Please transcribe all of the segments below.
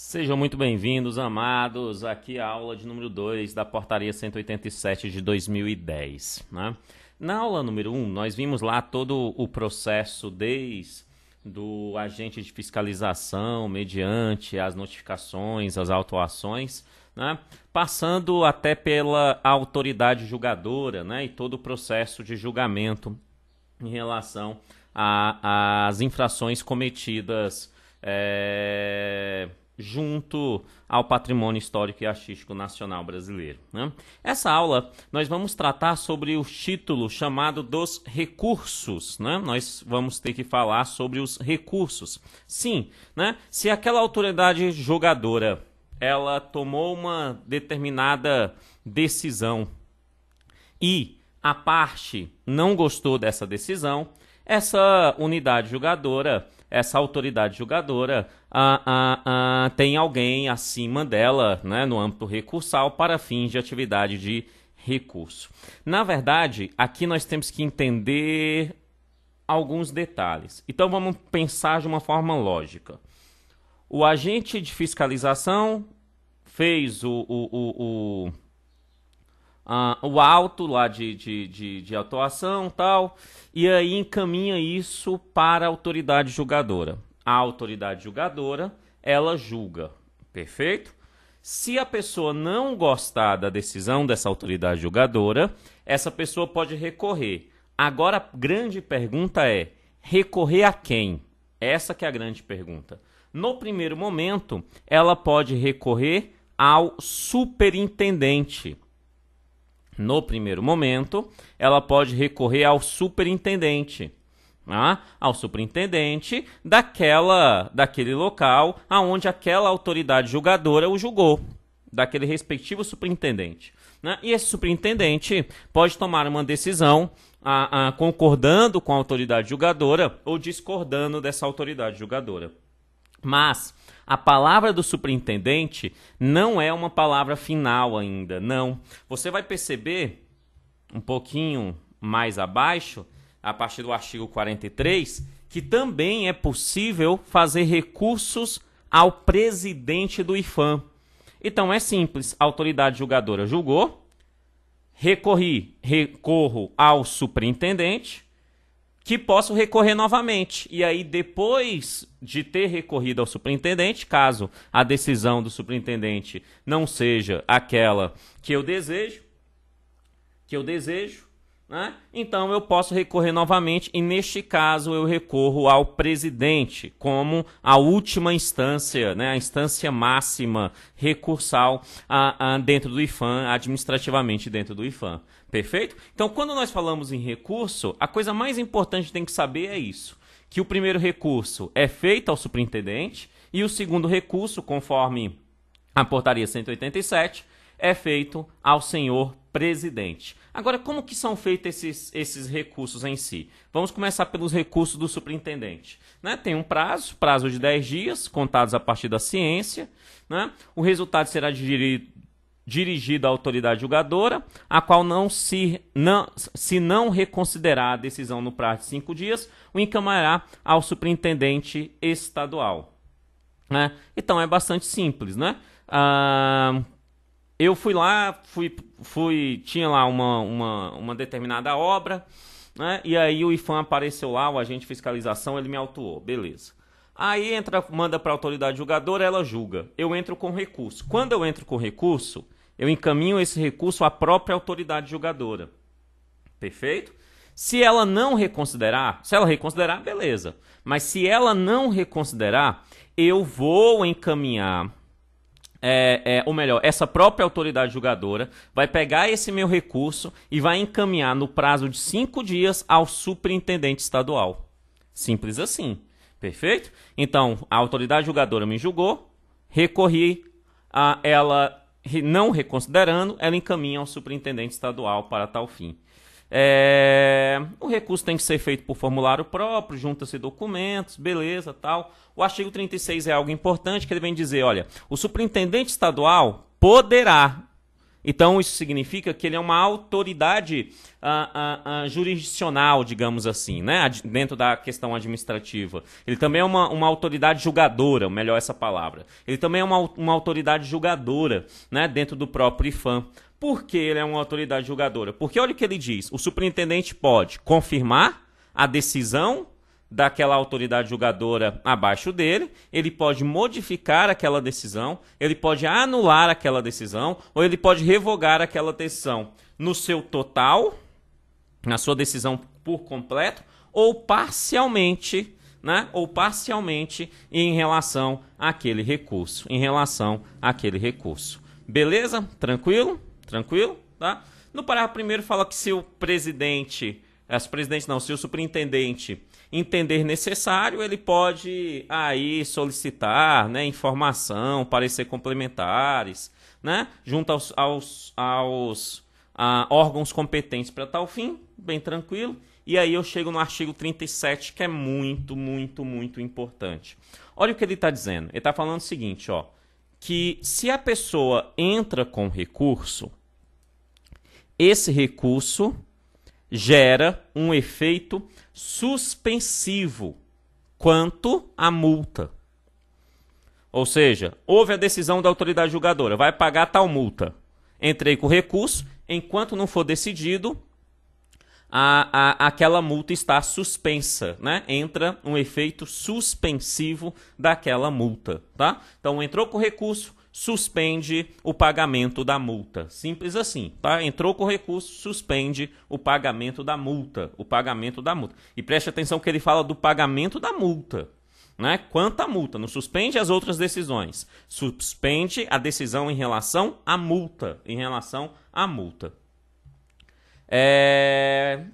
Sejam muito bem-vindos, amados. Aqui é a aula de número 2 da Portaria 187 de 2010. Né? Na aula número 1, nós vimos lá todo o processo desde do agente de fiscalização, mediante as notificações, as autuações, né? Passando até pela autoridade julgadora, né? E todo o processo de julgamento em relação às infrações cometidas junto ao patrimônio histórico e artístico nacional brasileiro. Né? Essa aula nós vamos tratar sobre o título chamado dos recursos. Né? Nós vamos ter que falar sobre os recursos. Sim, né? Se aquela autoridade julgadora ela tomou uma determinada decisão e a parte não gostou dessa decisão, essa unidade julgadora, essa autoridade julgadora tem alguém acima dela, né, no âmbito recursal para fins de atividade de recurso. Na verdade, aqui nós temos que entender alguns detalhes. Então vamos pensar de uma forma lógica. O agente de fiscalização fez o auto lá de atuação tal, e aí encaminha isso para a autoridade julgadora. A autoridade julgadora, ela julga, perfeito? Se a pessoa não gostar da decisão dessa autoridade julgadora, essa pessoa pode recorrer. Agora a grande pergunta é, recorrer a quem? Essa que é a grande pergunta. No primeiro momento, ela pode recorrer ao superintendente. No primeiro momento, ela pode recorrer ao superintendente. Ao superintendente daquele local onde aquela autoridade julgadora o julgou, daquele respectivo superintendente. Né? E esse superintendente pode tomar uma decisão concordando com a autoridade julgadora ou discordando dessa autoridade julgadora. Mas a palavra do superintendente não é uma palavra final ainda, não. Você vai perceber um pouquinho mais abaixo, a partir do artigo 43, que também é possível fazer recursos ao presidente do IFAM. Então é simples, a autoridade julgadora julgou, recorro ao superintendente, que posso recorrer novamente. E aí, depois de ter recorrido ao superintendente, caso a decisão do superintendente não seja aquela que eu desejo, né? Então eu posso recorrer novamente e, neste caso, eu recorro ao presidente como a última instância, né? A instância máxima recursal dentro do IFAM, administrativamente dentro do IFAM. Perfeito? Então, quando nós falamos em recurso, a coisa mais importante que tem que saber é isso, que o primeiro recurso é feito ao superintendente e o segundo recurso, conforme a portaria 187, é feito ao senhor presidente. Agora, como que são feitos esses recursos em si? Vamos começar pelos recursos do superintendente. Né? Tem um prazo de 10 dias, contados a partir da ciência. Né? O resultado será dirigido à autoridade julgadora, a qual se não reconsiderar a decisão no prazo de 5 dias, o encaminhará ao superintendente estadual. Né? Então, é bastante simples, né? Eu fui lá, tinha lá uma determinada obra, né? E aí o IFAM apareceu lá, o agente de fiscalização, ele me autuou, beleza. Aí manda para a autoridade julgadora, ela julga. Eu entro com recurso. Quando eu entro com recurso, eu encaminho esse recurso à própria autoridade julgadora. Perfeito? Se ela não reconsiderar, beleza. Mas se ela não reconsiderar, eu vou encaminhar, ou melhor, essa própria autoridade julgadora vai pegar esse meu recurso e vai encaminhar no prazo de 5 dias ao superintendente estadual. Simples assim. Perfeito? Então, a autoridade julgadora me julgou, recorri, ela não reconsiderando, ela encaminha ao superintendente estadual para tal fim. O recurso tem que ser feito por formulário próprio, junta-se documentos, beleza, tal. O artigo 36 é algo importante, que ele vem dizer, olha, o superintendente estadual poderá Então, isso significa que ele é uma autoridade jurisdicional, digamos assim, né? Dentro da questão administrativa. Ele também é uma autoridade julgadora, melhor essa palavra. Ele também é uma autoridade julgadora, né? Dentro do próprio IFAM. Por que ele é uma autoridade julgadora? Porque olha o que ele diz. O superintendente pode confirmar a decisão daquela autoridade julgadora abaixo dele, ele pode modificar aquela decisão, ele pode anular aquela decisão, ou ele pode revogar aquela decisão no seu total, na sua decisão por completo, ou parcialmente, né? Ou parcialmente em relação àquele recurso, Beleza? Tranquilo? Tranquilo? Tá? No parágrafo primeiro fala que se o se o superintendente entender necessário, ele pode aí solicitar, né, informação, parecer complementares, né, junto aos órgãos competentes para tal fim, bem tranquilo. E aí eu chego no artigo 37, que é muito, muito, muito importante. Olha o que ele está dizendo. Ele está falando o seguinte, ó, que se a pessoa entra com recurso, esse recurso gera um efeito suspensivo quanto à multa. Ou seja, houve a decisão da autoridade julgadora, vai pagar tal multa. Entrei com recurso, enquanto não for decidido, aquela multa está suspensa, né? Entra um efeito suspensivo daquela multa, tá? Então entrou com recurso, suspende o pagamento da multa. Simples assim, tá? Entrou com recurso, suspende o pagamento da multa. E preste atenção que ele fala do pagamento da multa, né? Quanto à multa, não suspende as outras decisões. Suspende a decisão em relação à multa.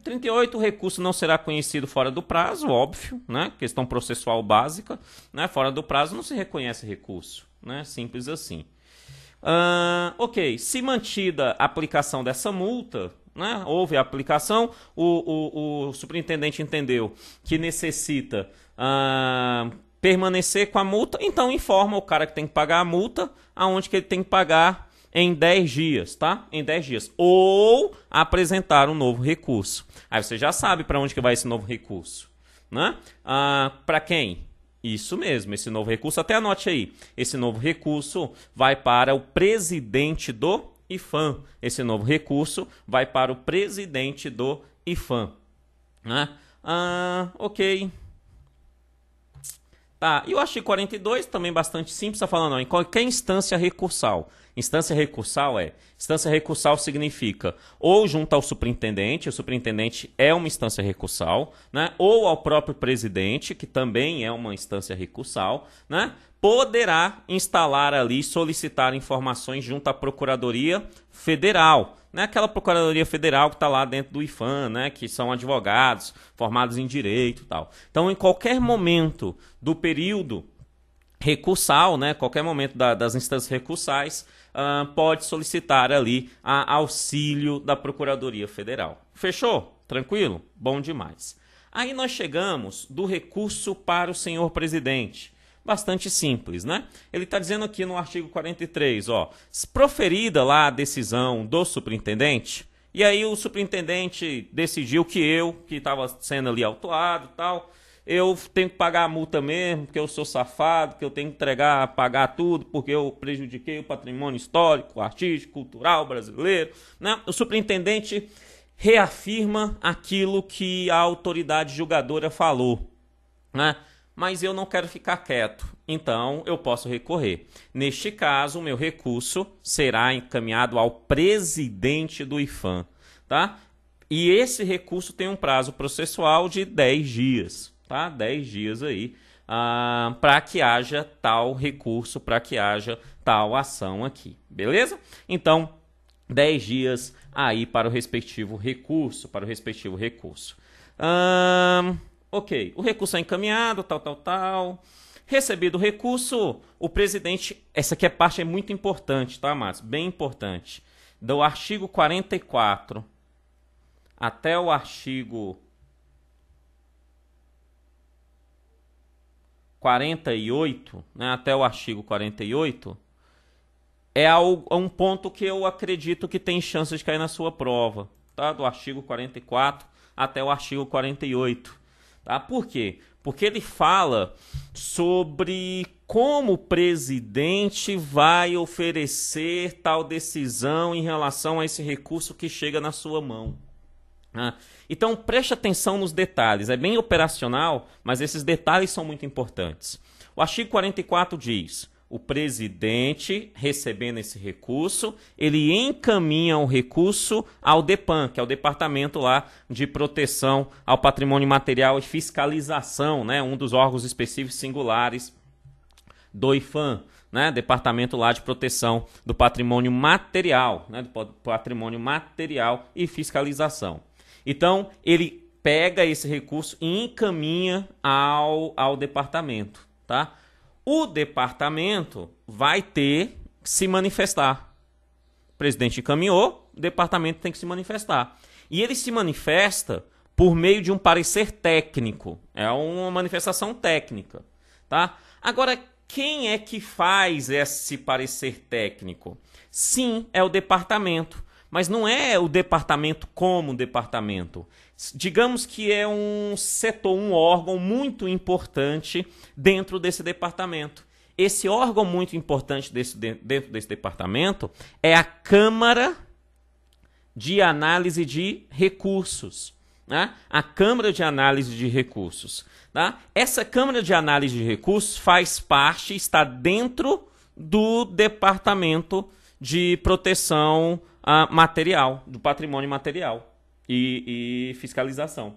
38, o recurso não será conhecido fora do prazo, óbvio, né? Questão processual básica, né? Fora do prazo não se reconhece recurso, né? Simples assim. Ok, se mantida a aplicação dessa multa, né? Houve a aplicação, o superintendente entendeu que necessita permanecer com a multa, então informa o cara que tem que pagar a multa, aonde que ele tem que pagar em 10 dias, tá? Em 10 dias. Ou apresentar um novo recurso. Aí você já sabe para onde que vai esse novo recurso, né? Para quem? Isso mesmo, esse novo recurso, até anote aí. Esse novo recurso vai para o presidente do IFAM. Né? Ok. Tá, e o artigo 42, também bastante simples, está falando, ó, em qualquer instância recursal. Instância recursal significa ou junto ao superintendente, o superintendente é uma instância recursal, né? Ou ao próprio presidente, que também é uma instância recursal, né? Poderá instalar ali, solicitar informações junto à Procuradoria Federal, né? Aquela Procuradoria Federal que está lá dentro do IFAM, né? Que são advogados formados em direito e tal. Então, em qualquer momento do período recursal, né? Qualquer momento das instâncias recursais, pode solicitar ali auxílio da Procuradoria Federal. Fechou? Tranquilo? Bom demais. Aí nós chegamos do recurso para o senhor presidente. Bastante simples, né? Ele está dizendo aqui no artigo 43, ó, proferida lá a decisão do superintendente, e aí o superintendente decidiu que estava sendo ali autuado e tal, eu tenho que pagar a multa mesmo, porque eu sou safado, que eu tenho que pagar tudo, porque eu prejudiquei o patrimônio histórico, artístico, cultural brasileiro, né? O superintendente reafirma aquilo que a autoridade julgadora falou, né? Mas eu não quero ficar quieto, então eu posso recorrer. Neste caso, o meu recurso será encaminhado ao presidente do IFAM, tá? E esse recurso tem um prazo processual de 10 dias, tá? 10 dias aí, para que haja tal recurso, para que haja tal ação aqui, beleza? Então, 10 dias aí para o respectivo recurso, Ok, o recurso é encaminhado, tal. Recebido o recurso, o presidente... Essa aqui parte é muito importante, tá, Matos? Bem importante. Do artigo 44 até o artigo 48, né, até o artigo 48, é um ponto que eu acredito que tem chance de cair na sua prova, tá? Do artigo 44 até o artigo 48. Tá? Por quê? Porque ele fala sobre como o presidente vai oferecer tal decisão em relação a esse recurso que chega na sua mão. Então preste atenção nos detalhes, é bem operacional, mas esses detalhes são muito importantes. O artigo 44 diz: o presidente, recebendo esse recurso, ele encaminha o recurso ao DEPAN, que é o Departamento lá de Proteção ao Patrimônio Material e Fiscalização, né? Um dos órgãos específicos singulares do IFAM, né? Departamento lá de Proteção do Patrimônio Material, né? Do Patrimônio Material e Fiscalização. Então, ele pega esse recurso e encaminha ao departamento, tá? O departamento vai ter que se manifestar. O presidente encaminhou, o departamento tem que se manifestar. E ele se manifesta por meio de um parecer técnico. É uma manifestação técnica, tá? Agora, quem é que faz esse parecer técnico? Sim, é o departamento. Mas não é o departamento como departamento. Digamos que é um setor, um órgão muito importante dentro desse departamento. Esse órgão muito importante dentro desse departamento é a Câmara de Análise de Recursos. Né? A Câmara de Análise de Recursos. Tá? Essa Câmara de Análise de Recursos faz parte, está dentro do Departamento de Proteção material, do patrimônio material e fiscalização.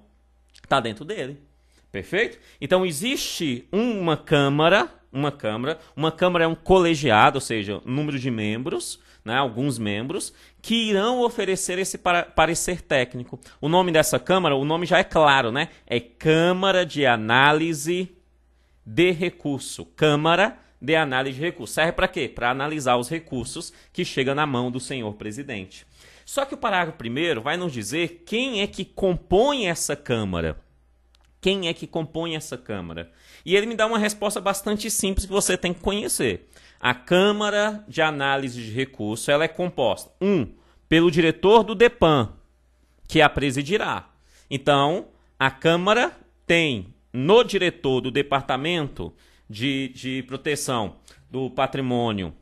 Está dentro dele. Perfeito? Então existe uma câmara é um colegiado, ou seja, um número de membros, né, alguns membros, que irão oferecer esse parecer técnico. O nome dessa câmara, o nome já é claro, né? É Câmara de Análise de Recurso. Câmara de Análise de Recursos. Serve para quê? Para analisar os recursos que chegam na mão do senhor presidente. Só que o parágrafo 1º vai nos dizer quem é que compõe essa Câmara. Quem é que compõe essa Câmara? E ele me dá uma resposta bastante simples que você tem que conhecer. A Câmara de Análise de Recursos ela é composta, pelo diretor do DEPAN, que a presidirá. Então, a Câmara tem no diretor do Departamento de Proteção do Patrimônio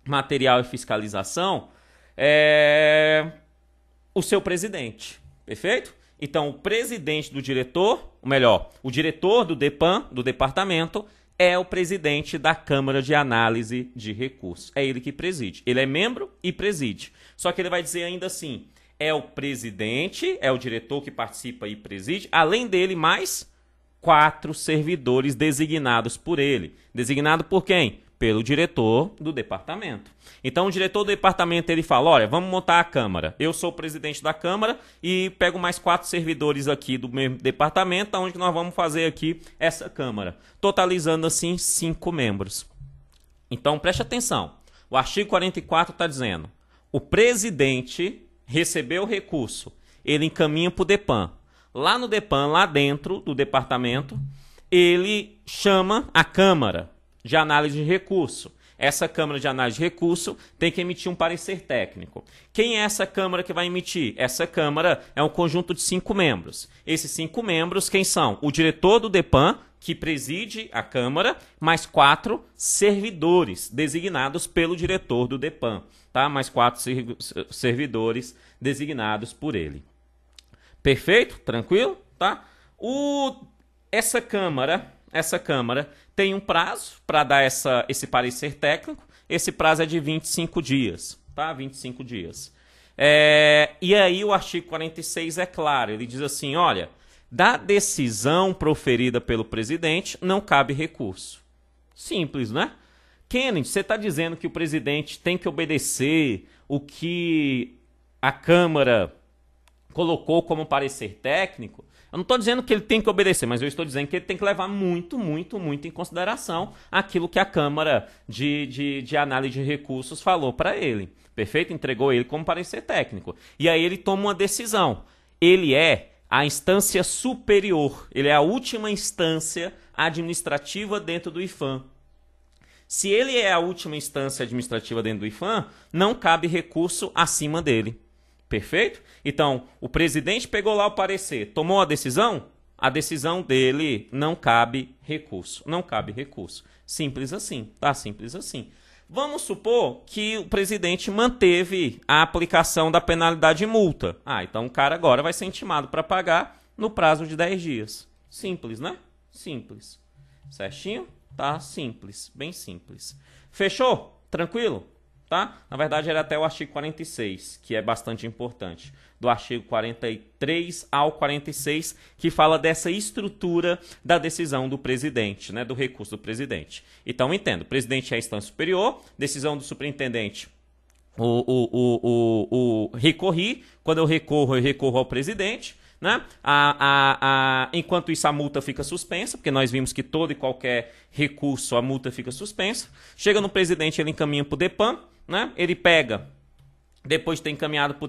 Material e Fiscalização o seu presidente. Perfeito? Então, o presidente do diretor, ou melhor, o diretor do DEPAN, do departamento, é o presidente da Câmara de Análise de Recursos. É ele que preside. Ele é membro e preside. Só que ele vai dizer ainda assim, é o presidente, é o diretor que participa e preside, além dele mais 4 servidores designados por ele. Designado por quem? Pelo diretor do departamento. Então o diretor do departamento ele fala, olha, vamos montar a Câmara. Eu sou o presidente da Câmara e pego mais 4 servidores aqui do mesmo departamento, onde nós vamos fazer aqui essa Câmara. Totalizando assim 5 membros. Então preste atenção. O artigo 44 está dizendo, o presidente recebeu o recurso, ele encaminha para o DEPAN. Lá no DEPAN, lá dentro do departamento, ele chama a Câmara de Análise de Recurso. Essa Câmara de Análise de Recurso tem que emitir um parecer técnico. Quem é essa Câmara que vai emitir? Essa Câmara é um conjunto de 5 membros. Esses 5 membros, quem são? O diretor do DEPAN, que preside a Câmara, mais 4 servidores designados pelo diretor do DEPAN. Tá? Mais 4 servidores designados por ele. Perfeito? Tranquilo? Tá? Essa Câmara tem um prazo para dar esse parecer técnico. Esse prazo é de 25 dias. Tá? 25 dias. E aí o artigo 46 é claro. Ele diz assim, olha, da decisão proferida pelo presidente não cabe recurso. Simples, né? Kennedy, você está dizendo que o presidente tem que obedecer o que a Câmara colocou como parecer técnico? Eu não estou dizendo que ele tem que obedecer, mas eu estou dizendo que ele tem que levar muito, muito, muito em consideração aquilo que a Câmara de Análise de Recursos falou para ele. Perfeito? Entregou ele como parecer técnico. E aí ele toma uma decisão. Ele é a instância superior, ele é a última instância administrativa dentro do IFAM. Se ele é a última instância administrativa dentro do IFAM, não cabe recurso acima dele. Perfeito? Então, o presidente pegou lá o parecer, tomou a decisão dele não cabe recurso. Não cabe recurso. Simples assim, tá? Simples assim. Vamos supor que o presidente manteve a aplicação da penalidade de multa. Então o cara agora vai ser intimado para pagar no prazo de 10 dias. Simples, né? Simples. Certinho? Tá? Simples. Bem simples. Fechou? Tranquilo? Tá? Na verdade, era até o artigo 46, que é bastante importante. Do artigo 43 ao 46, que fala dessa estrutura da decisão do presidente, né? Do recurso do presidente. Então, entendo. O presidente é a instância superior, decisão do superintendente, recorri. Quando eu recorro ao presidente. Né? Enquanto isso, a multa fica suspensa, porque nós vimos que todo e qualquer recurso, a multa fica suspensa. Chega no presidente, ele encaminha para o DEPAN, né? Ele pega, depois de ter encaminhado para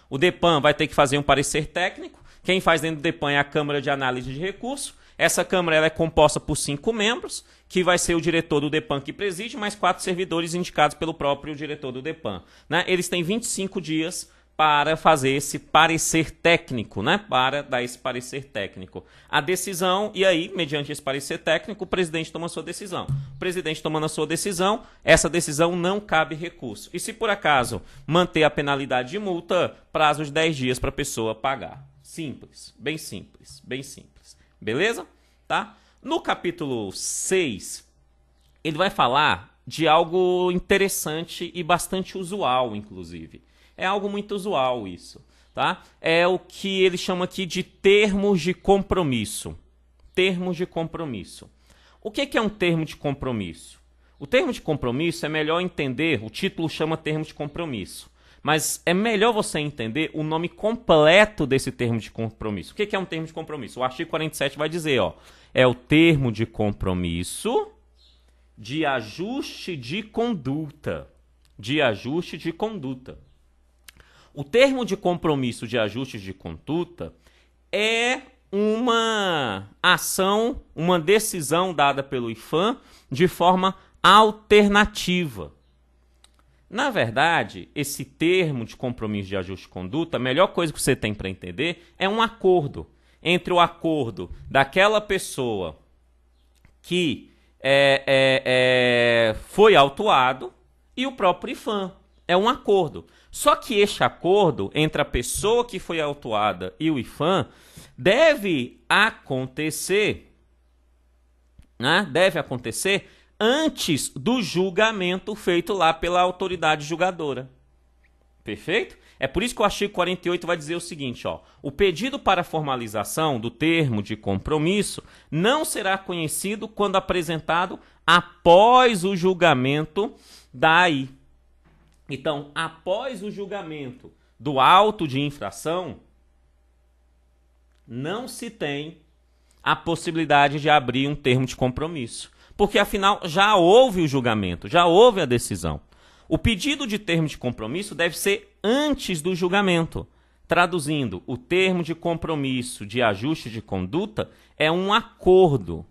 o DEPAN vai ter que fazer um parecer técnico. Quem faz dentro do DEPAN é a Câmara de Análise de Recurso. Essa Câmara ela é composta por 5 membros, que vai ser o diretor do DEPAN que preside, mais 4 servidores indicados pelo próprio diretor do DEPAN. Né? Eles têm 25 dias para fazer esse parecer técnico, né? Para dar esse parecer técnico. A decisão, e aí, mediante esse parecer técnico, o presidente toma a sua decisão. O presidente tomando a sua decisão, essa decisão não cabe recurso. E se por acaso manter a penalidade de multa, prazo de 10 dias para a pessoa pagar. Simples, bem simples, bem simples. Beleza? Tá? No capítulo 6, ele vai falar de algo interessante e bastante usual, inclusive. É algo muito usual isso, tá? É o que ele chama aqui de termos de compromisso. Termos de compromisso. O que é um termo de compromisso? O termo de compromisso é melhor entender, o título chama termo de compromisso, mas é melhor você entender o nome completo desse termo de compromisso. O que é um termo de compromisso? O artigo 47 vai dizer, é o termo de compromisso de ajuste de conduta. De ajuste de conduta. O termo de compromisso de ajustes de conduta é uma ação, uma decisão dada pelo IFAM de forma alternativa. Na verdade, esse termo de compromisso de ajuste de conduta, a melhor coisa que você tem para entender é um acordo entre o acordo daquela pessoa que foi autuado e o próprio IFAM. É um acordo. Só que este acordo entre a pessoa que foi autuada e o IFAM deve acontecer, né? Deve acontecer antes do julgamento feito lá pela autoridade julgadora. Perfeito? É por isso que o artigo 48 vai dizer o seguinte, o pedido para formalização do termo de compromisso não será conhecido quando apresentado após o julgamento da AI. Então, após o julgamento do auto de infração, não se tem a possibilidade de abrir um termo de compromisso. Porque, afinal, já houve o julgamento, já houve a decisão. O pedido de termo de compromisso deve ser antes do julgamento. Traduzindo, o termo de compromisso de ajuste de conduta é um acordo,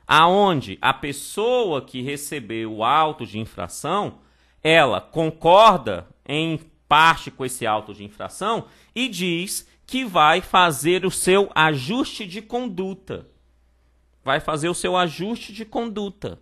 aonde a pessoa que recebeu o auto de infração ela concorda em parte com esse auto de infração e diz que vai fazer o seu ajuste de conduta. Vai fazer o seu ajuste de conduta,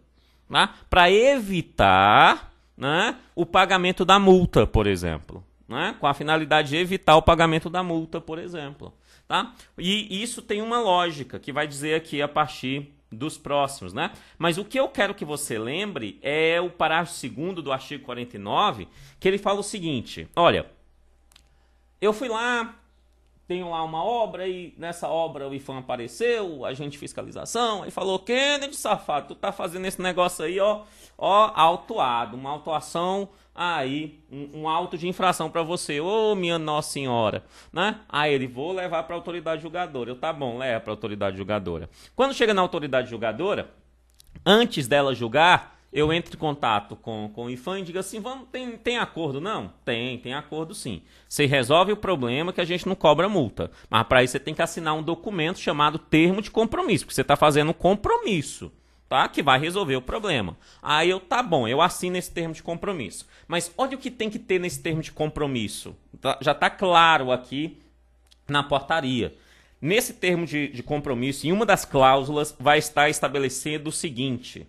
né? Para evitar, né, o pagamento da multa, por exemplo. Né? Com a finalidade de evitar o pagamento da multa, por exemplo. Tá? E isso tem uma lógica que vai dizer aqui a partir dos próximos, né? Mas o que eu quero que você lembre é o parágrafo 2º do artigo 49, que ele fala o seguinte, olha, eu fui lá, tenho lá uma obra e nessa obra o IFAM apareceu, agente de fiscalização, aí falou, Kennedy, safado, tu tá fazendo esse negócio aí, autuado, uma autuação aí, um auto de infração para você, minha Nossa Senhora, né? Aí ele, vou levar para a autoridade julgadora. Tá bom, leva para a autoridade julgadora. Quando chega na autoridade julgadora, antes dela julgar, eu entro em contato com o IFAM e digo assim, tem acordo? Não? Tem acordo sim. Você resolve o problema que a gente não cobra multa. Mas para isso você tem que assinar um documento chamado termo de compromisso, porque você está fazendo um compromisso. tá? Que vai resolver o problema. Aí tá bom, eu assino esse termo de compromisso. Mas olha o que tem que ter nesse termo de compromisso. Já tá claro aqui na portaria. Nesse termo de compromisso, em uma das cláusulas, vai estar estabelecendo o seguinte,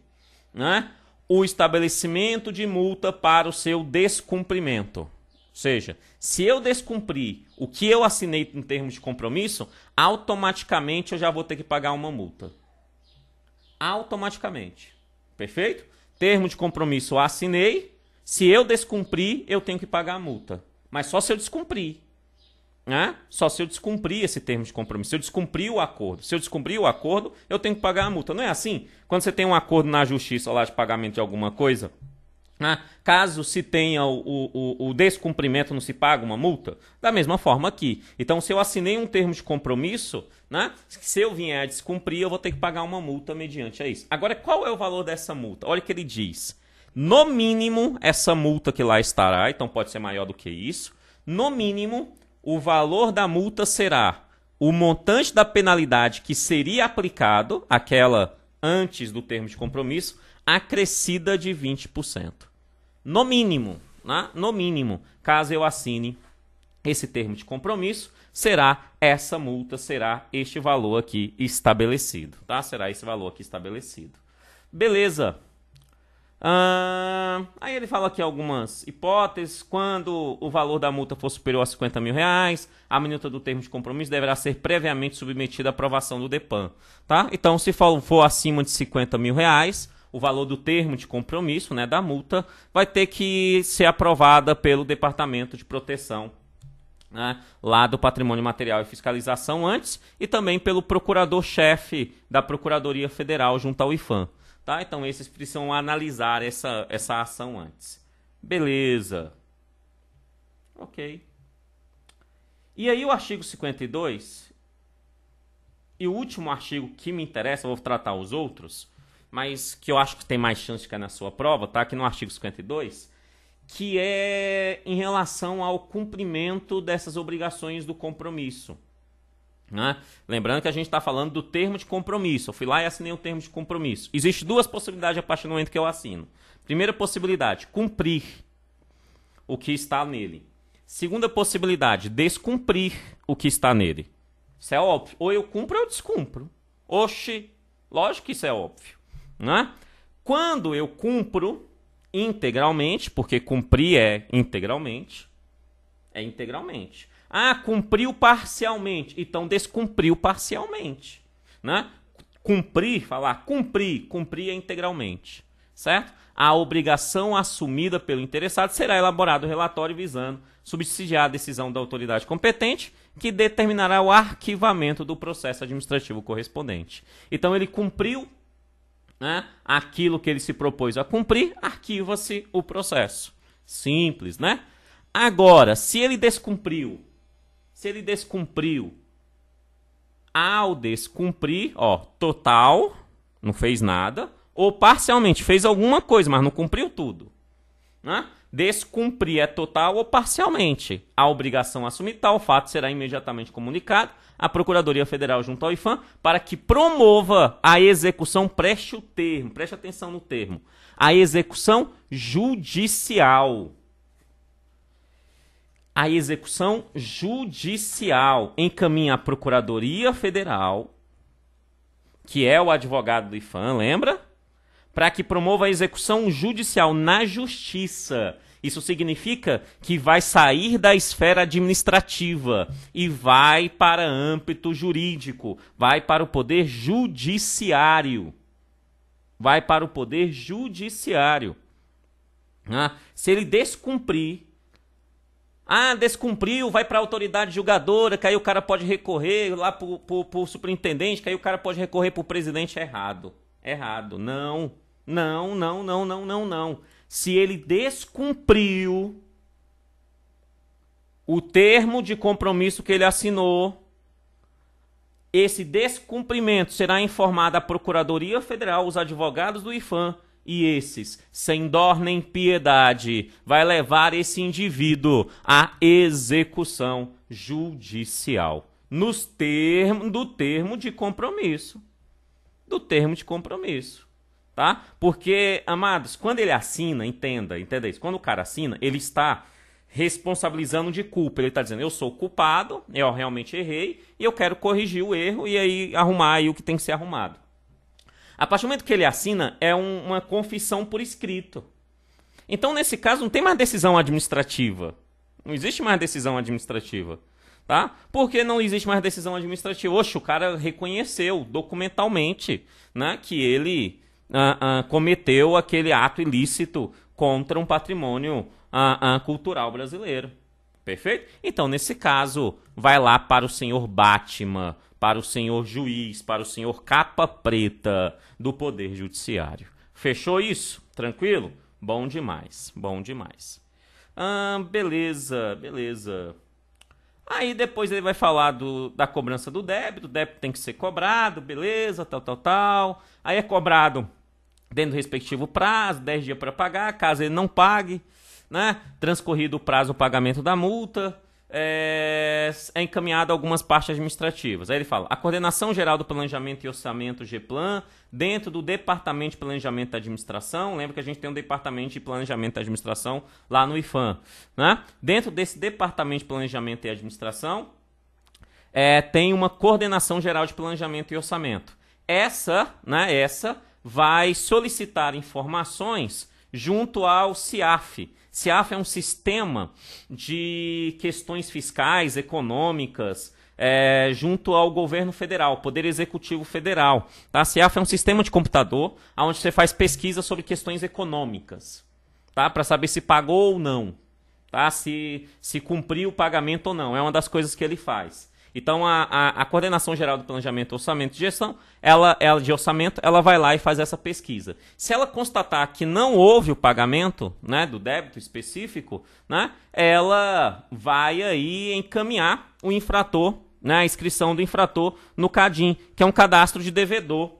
né? O estabelecimento de multa para o seu descumprimento. Ou seja, se eu descumprir o que eu assinei no termo de compromisso, automaticamente eu já vou ter que pagar uma multa. Automaticamente. Perfeito? Termo de compromisso eu assinei. Se eu descumprir, eu tenho que pagar a multa. Mas só se eu descumprir. Né? Só se eu descumprir esse termo de compromisso. Se eu descumprir o acordo. Se eu descumprir o acordo, eu tenho que pagar a multa. Não é assim? Quando você tem um acordo na justiça lá de pagamento de alguma coisa, né? Caso se tenha o descumprimento, não se paga uma multa? Da mesma forma aqui. Então, se eu assinei um termo de compromisso, né? Se eu vier a descumprir, eu vou ter que pagar uma multa mediante a isso. Agora, qual é o valor dessa multa? Olha o que ele diz. No mínimo, essa multa que lá estará, então pode ser maior do que isso, no mínimo, o valor da multa será o montante da penalidade que seria aplicado, aquela antes do termo de compromisso, acrescida de 20%. No mínimo, né? No mínimo, caso eu assine esse termo de compromisso, será essa multa, será este valor aqui estabelecido, tá? Será esse valor aqui estabelecido. Beleza. Aí ele fala aqui algumas hipóteses. Quando o valor da multa for superior a R$50 mil, a minuta do termo de compromisso deverá ser previamente submetida à aprovação do DEPAN, tá? Então, se for acima de R$50 mil, o valor do termo de compromisso, né, da multa, vai ter que ser aprovada pelo Departamento de Proteção, né, lá do Patrimônio Material e Fiscalização antes, e também pelo procurador-chefe da Procuradoria Federal junto ao IPHAN. Tá? Então, esses precisam analisar essa ação antes. Beleza. Ok. E aí o artigo 52, e o último artigo que me interessa, eu vou tratar os outros, mas que eu acho que tem mais chance de cair na sua prova, tá? Aqui no artigo 52, que é em relação ao cumprimento dessas obrigações do compromisso. Né? Lembrando que a gente está falando do termo de compromisso. Eu fui lá e assinei um termo de compromisso. Existem duas possibilidades a partir do momento que eu assino. Primeira possibilidade, cumprir o que está nele. Segunda possibilidade, descumprir o que está nele. Isso é óbvio. Ou eu cumpro ou eu descumpro. Oxi, lógico que isso é óbvio. Né? Quando eu cumpro integralmente, porque cumprir é integralmente. Cumpriu parcialmente. Então, descumpriu parcialmente. Né? Cumprir é integralmente. Certo? A obrigação assumida pelo interessado será elaborado o relatório visando subsidiar a decisão da autoridade competente, que determinará o arquivamento do processo administrativo correspondente. Então, ele cumpriu, né, aquilo que ele se propôs a cumprir, arquiva-se o processo. Simples, né? Agora, se ele descumpriu, ao descumprir, total, não fez nada, ou parcialmente, fez alguma coisa, mas não cumpriu tudo. Né? Descumprir é total ou parcialmente. A obrigação assumir tal fato será imediatamente comunicado à Procuradoria Federal junto ao IPHAN para que promova a execução, preste atenção no termo, a execução judicial. A execução judicial encaminha à Procuradoria Federal, que é o advogado do IPHAN, lembra? Para que promova a execução judicial na Justiça. Isso significa que vai sair da esfera administrativa e vai para âmbito jurídico, vai para o Poder Judiciário. Se ele descumprir, descumpriu, vai para a autoridade julgadora, que aí o cara pode recorrer lá para o superintendente, que aí o cara pode recorrer para o presidente. Errado. Não. Se ele descumpriu o termo de compromisso que ele assinou, esse descumprimento será informado à Procuradoria Federal, os advogados do IPHAN, e esses, sem dó nem piedade, vai levar esse indivíduo à execução judicial. Do termo de compromisso. tá? Porque, amados, quando ele assina, entenda isso, quando o cara assina, ele está responsabilizando de culpa, ele está dizendo, eu sou culpado, eu realmente errei, e eu quero corrigir o erro e aí arrumar aí o que tem que ser arrumado. A partir do momento que ele assina, é uma confissão por escrito. Então, nesse caso, não tem mais decisão administrativa. Não existe mais decisão administrativa. Tá? Por que não existe mais decisão administrativa? Oxe, o cara reconheceu documentalmente, né, que ele cometeu aquele ato ilícito contra um patrimônio cultural brasileiro. Perfeito? Então, nesse caso, vai lá para o senhor Batman, para o senhor juiz, para o senhor capa preta do Poder Judiciário. Fechou isso? Tranquilo? Bom demais, bom demais. Beleza, beleza. Aí depois ele vai falar da cobrança do débito, o débito tem que ser cobrado, beleza, tal. Aí é cobrado dentro do respectivo prazo, 10 dias para pagar, caso ele não pague, né? Transcorrido o prazo, o pagamento da multa, é encaminhado algumas partes administrativas. Aí ele fala, a Coordenação Geral do Planejamento e Orçamento, GEPLAN, dentro do Departamento de Planejamento e Administração, lembra que a gente tem um Departamento de Planejamento e Administração lá no IFAM, né? Dentro desse Departamento de Planejamento e Administração, tem uma Coordenação Geral de Planejamento e Orçamento. Essa vai solicitar informações junto ao CIAF. CIAF é um sistema de questões fiscais, econômicas, junto ao governo federal, Poder Executivo Federal. Tá? CIAF é um sistema de computador onde você faz pesquisa sobre questões econômicas, tá? Para saber se pagou ou não, tá? Se cumpriu o pagamento ou não. É uma das coisas que ele faz. Então, a Coordenação Geral do Planejamento, Orçamento e Gestão, ela vai lá e faz essa pesquisa. Se ela constatar que não houve o pagamento, né, do débito específico, né, ela vai aí encaminhar o infrator, né, a inscrição do infrator no CADIM, que é um cadastro de devedor,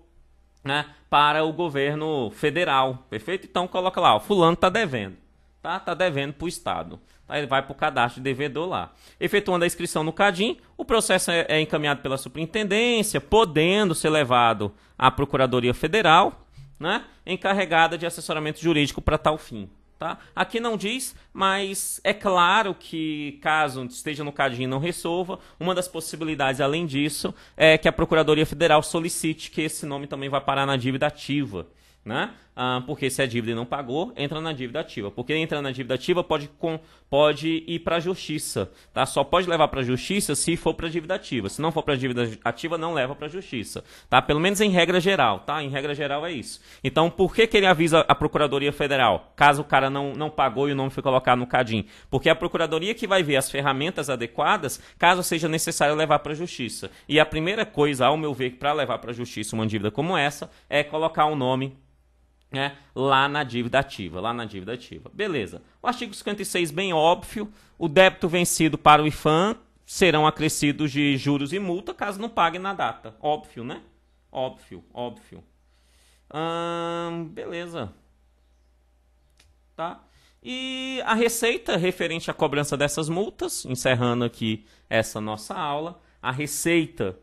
né, para o governo federal. Perfeito? Então, coloca lá, o fulano está devendo. Tá devendo para o Estado. Tá? Ele vai para o cadastro de devedor lá. Efetuando a inscrição no CADIM, o processo é encaminhado pela superintendência, podendo ser levado à Procuradoria Federal, né, encarregada de assessoramento jurídico para tal fim. Tá? Aqui não diz, mas é claro que caso esteja no CADIM e não resolva, uma das possibilidades além disso é que a Procuradoria Federal solicite que esse nome também vá parar na dívida ativa. Né? Porque se a dívida não pagou, entra na dívida ativa. Porque entra na dívida ativa pode ir para a justiça. Tá? Só pode levar para a justiça se for para a dívida ativa. Se não for para a dívida ativa, não leva para a justiça. Tá? Pelo menos em regra geral. Tá? Em regra geral é isso. Então, por que ele avisa a Procuradoria Federal? Caso o cara não pagou e o nome foi colocado no CADIM. Porque é a Procuradoria que vai ver as ferramentas adequadas, caso seja necessário levar para a justiça. E a primeira coisa, ao meu ver, para levar para a justiça uma dívida como essa, é colocar o nome lá na dívida ativa, Beleza. O artigo 56, bem óbvio, o débito vencido para o IFAM serão acrescidos de juros e multa, caso não pague na data. Óbvio, né? Óbvio. Beleza. Tá? E a receita referente à cobrança dessas multas, encerrando aqui essa nossa aula, a receita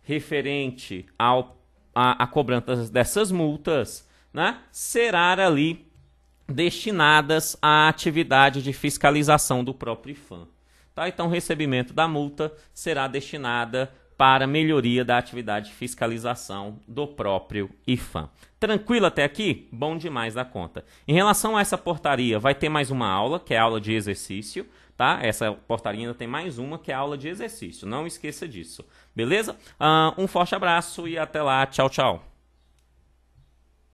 referente à cobrança dessas multas, né, será ali destinadas à atividade de fiscalização do próprio IFAM. Tá? Então, o recebimento da multa será destinada para melhoria da atividade de fiscalização do próprio IFAM. Tranquilo até aqui? Bom demais da conta. Em relação a essa portaria, vai ter mais uma aula, que é a aula de exercício. Tá? Essa portaria ainda tem mais uma, que é a aula de exercício. Não esqueça disso. Beleza? Um forte abraço e até lá. Tchau, tchau.